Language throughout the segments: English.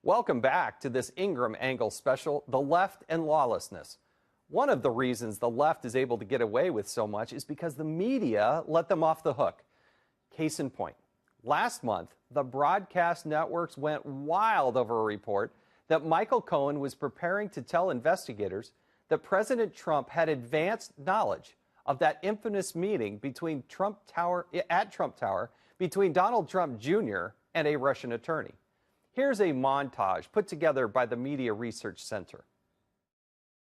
Welcome back to this Ingram Angle special, The Left and Lawlessness. One of the reasons the left is able to get away with so much is because the media let them off the hook. Case in point, last month, the broadcast networks went wild over a report that Michael Cohen was preparing to tell investigators that President Trump had advanced knowledge of that infamous meeting between at Trump Tower between Donald Trump Jr. and a Russian attorney. Here's a montage put together by the Media Research Center.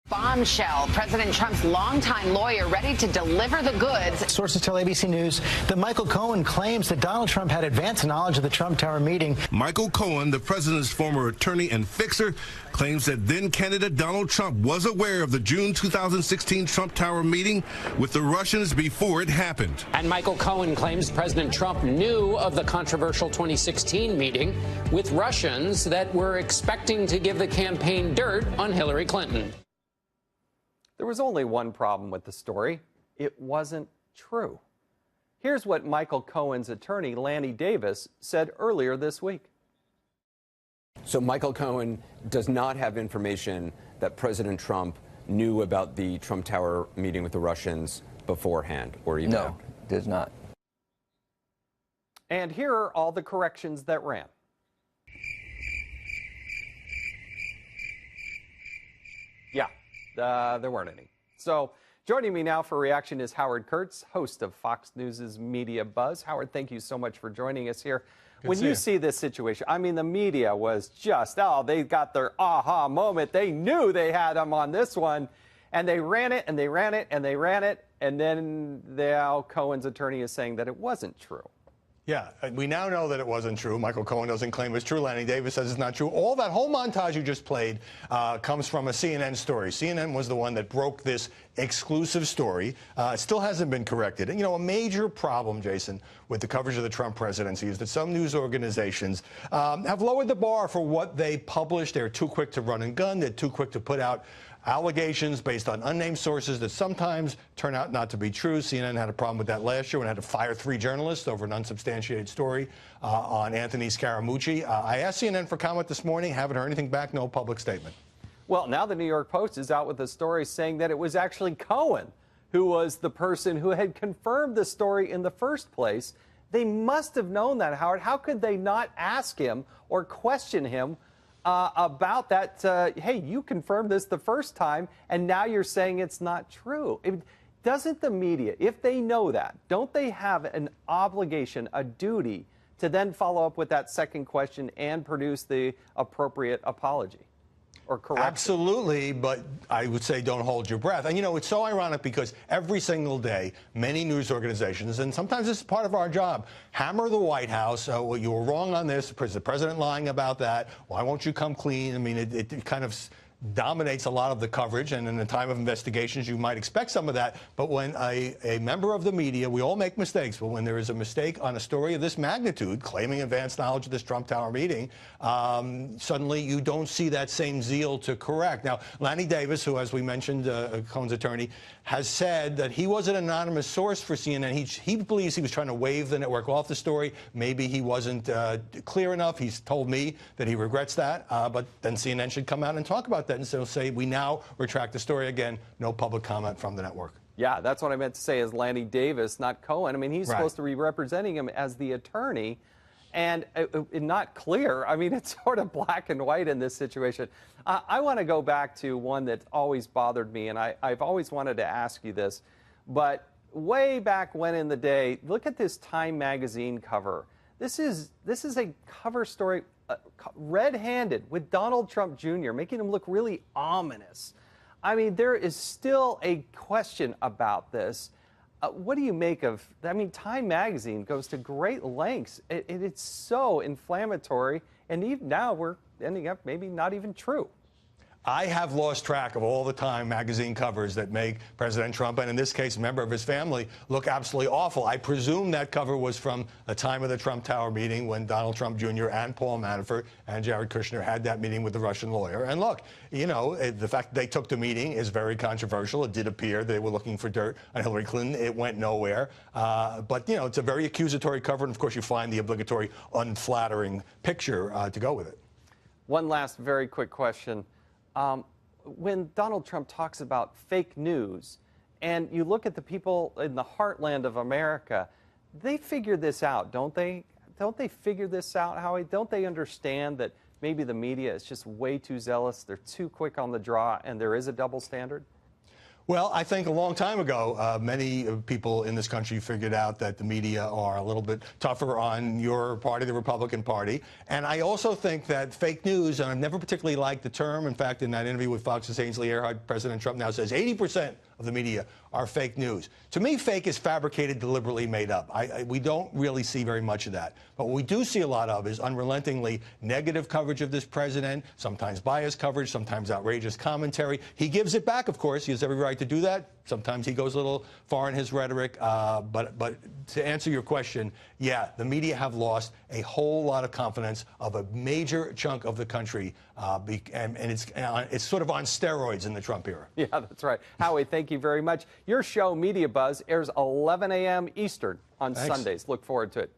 Bombshell. President Trump's longtime lawyer ready to deliver the goods. Sources tell ABC News that Michael Cohen claims that Donald Trump had advanced knowledge of the Trump Tower meeting. Michael Cohen, the president's former attorney and fixer, claims that then-candidate Donald Trump was aware of the June 2016 Trump Tower meeting with the Russians before it happened. And Michael Cohen claims President Trump knew of the controversial 2016 meeting with Russians that were expecting to give the campaign dirt on Hillary Clinton. There was only one problem with the story. It wasn't true. Here's what Michael Cohen's attorney, Lanny Davis, said earlier this week. So Michael Cohen does not have information that President Trump knew about the Trump Tower meeting with the Russians beforehand or even No, does not. And here are all the corrections that ran. Yeah. There weren't any. So joining me now for reaction is Howard Kurtz, host of Fox News' Media Buzz. Howard, thank you so much for joining us here. When you see this situation, I mean, the media was just, they got their aha moment. They knew they had him on this one, and they ran it, and they ran it, and they ran it, and then now Cohen's attorney is saying that it wasn't true. Yeah, we now know that it wasn't true. Michael Cohen doesn't claim it's true. Lanny Davis says it's not true. All that whole montage you just played comes from a CNN story. CNN was the one that broke this exclusive story. It still hasn't been corrected. And, you know, a major problem, Jason, with the coverage of the Trump presidency is that some news organizations have lowered the bar for what they publish. They're too quick to run and gun. They're too quick to put out allegations based on unnamed sources that sometimes turn out not to be true. CNN had a problem with that last year when it had to fire 3 journalists over an unsubstantiated story on Anthony Scaramucci. I asked CNN for comment this morning, haven't heard anything back, no public statement. Well, now the New York Post is out with a story saying that it was actually Cohen who was the person who had confirmed the story in the first place. They must have known that, Howard. How could they not ask him or question him about that? Hey, you confirmed this the first time, and now you're saying it's not true. Doesn't the media, if they know that, don't they have an obligation, a duty, to then follow up with that second question and produce the appropriate apology or correction? Absolutely, but I would say don't hold your breath. And, you know, it's so ironic because every single day, many news organizations, and sometimes this is part of our job, hammer the White House. Well, you were wrong on this. Is the president lying about that? Why won't you come clean? I mean, it kind of dominates a lot of the coverage, and in the time of investigations, you might expect some of that. But when a member of the media, we all make mistakes, but when there is a mistake on a story of this magnitude, claiming advanced knowledge of this Trump Tower meeting, suddenly you don't see that same zeal to correct. Now, Lanny Davis, who, as we mentioned, Cohen's attorney, has said that he was an anonymous source for CNN. He believes he was trying to wave the network off the story. Maybe he wasn't clear enough. He's told me that he regrets that, but then CNN should come out and talk about that and so say, we now retract the story again. No public comment from the network. Yeah, that's what I meant to say is Lanny Davis, not Cohen. I mean, he's supposed to be representing him as the attorney, and not clear. I mean, it's sort of black and white in this situation. I want to go back to one that always bothered me, and I've always wanted to ask you this, but way back when in the day, look at this Time magazine cover. This is a cover story red-handed with Donald Trump Jr., making him look really ominous. I mean, there is still a question about this. What do you make of, I mean, Time magazine goes to great lengths. It's so inflammatory, and even now we're ending up maybe not even true. I have lost track of all the Time magazine covers that make President Trump, and in this case, a member of his family, look absolutely awful. I presume that cover was from the time of the Trump Tower meeting when Donald Trump Jr. and Paul Manafort and Jared Kushner had that meeting with the Russian lawyer. And look, you know, the fact that they took the meeting is very controversial. It did appear they were looking for dirt on Hillary Clinton. It went nowhere. But, you know, it's a very accusatory cover, and of course you find the obligatory unflattering picture to go with it. One last very quick question. When Donald Trump talks about fake news, and you look at the people in the heartland of America, they figure this out, don't they? Don't they figure this out, Howie? Don't they understand that maybe the media is just way too zealous, they're too quick on the draw, and there is a double standard? Well, I think a long time ago, many people in this country figured out that the media are a little bit tougher on your party, the Republican Party. And I also think that fake news, and I've never particularly liked the term. In fact, in that interview with Fox's Ainsley Earhardt, President Trump now says 80% of the media are fake news. To me, fake is fabricated, deliberately made up. We don't really see very much of that. But what we do see a lot of is unrelentingly negative coverage of this president, sometimes biased coverage, sometimes outrageous commentary. He gives it back, of course. He has every right to do that. Sometimes he goes a little far in his rhetoric. But to answer your question, yeah, the media have lost a whole lot of confidence of a major chunk of the country, and it's sort of on steroids in the Trump era. Yeah, that's right. Howie, thank you very much. Your show, Media Buzz, airs 11 a.m. Eastern on Sundays. Look forward to it.